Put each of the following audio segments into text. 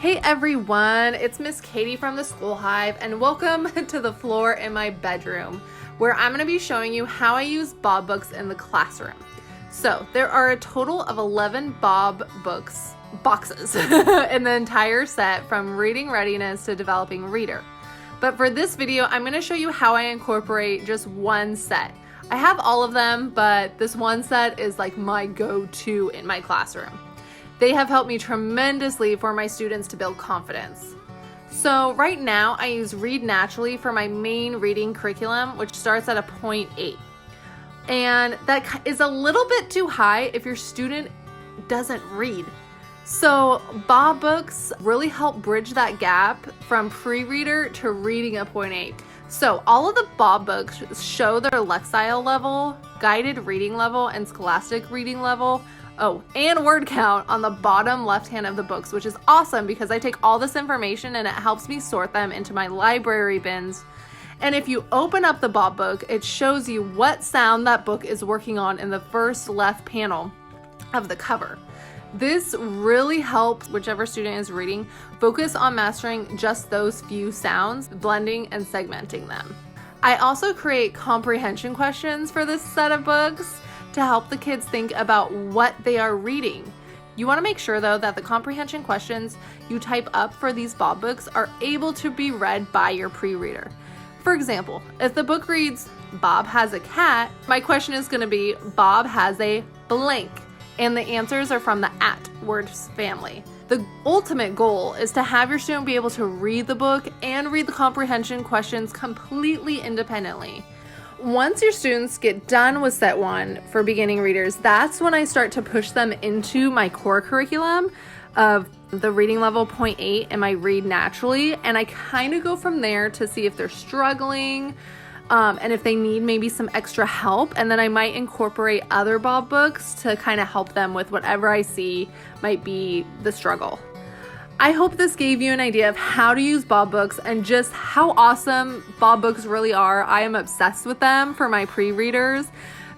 Hey everyone, it's Miss Katie from the School Hive, and welcome to the floor in my bedroom, where I'm going to be showing you how I use Bob books in the classroom. So there are a total of 11 Bob boxes in the entire set, from reading readiness to developing reader. But for this video, I'm going to show you how I incorporate just one set. I have all of them, but this one set is like my go-to in my classroom. They have helped me tremendously for my students to build confidence. So right now I use Read Naturally for my main reading curriculum, which starts at a 0.8. And that is a little bit too high if your student doesn't read. So Bob books really help bridge that gap from pre-reader to reading a 0.8. So all of the Bob books show their Lexile level, guided reading level, and scholastic reading level. Oh, and word count on the bottom left hand of the books, which is awesome because I take all this information and it helps me sort them into my library bins. And if you open up the Bob book, it shows you what sound that book is working on in the first left panel of the cover. This really helps whichever student is reading focus on mastering just those few sounds, blending and segmenting them. I also create comprehension questions for this set of books to help the kids think about what they are reading. You want to make sure though that the comprehension questions you type up for these Bob books are able to be read by your pre-reader. For example, if the book reads, Bob has a cat, my question is going to be, Bob has a blank, and the answers are from the at words family. The ultimate goal is to have your student be able to read the book and read the comprehension questions completely independently. Once your students get done with set 1 for beginning readers, that's when I start to push them into my core curriculum of the reading level 0.8 and my Read Naturally, and I kind of go from there to see if they're struggling and if they need maybe some extra help, and then I might incorporate other Bob books to kind of help them with whatever I see might be the struggle. I hope this gave you an idea of how to use Bob books and just how awesome Bob books really are. I am obsessed with them for my pre-readers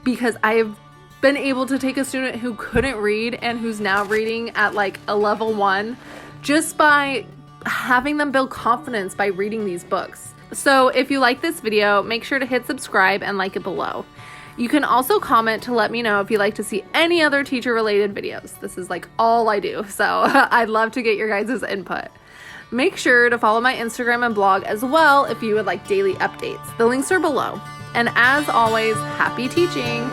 because I have been able to take a student who couldn't read and who's now reading at like a level 1 just by having them build confidence by reading these books. So if you like this video, make sure to hit subscribe and like it below. You can also comment to let me know if you'd like to see any other teacher-related videos. This is like all I do, so I'd love to get your guys' input. Make sure to follow my Instagram and blog as well if you would like daily updates. The links are below. And as always, happy teaching!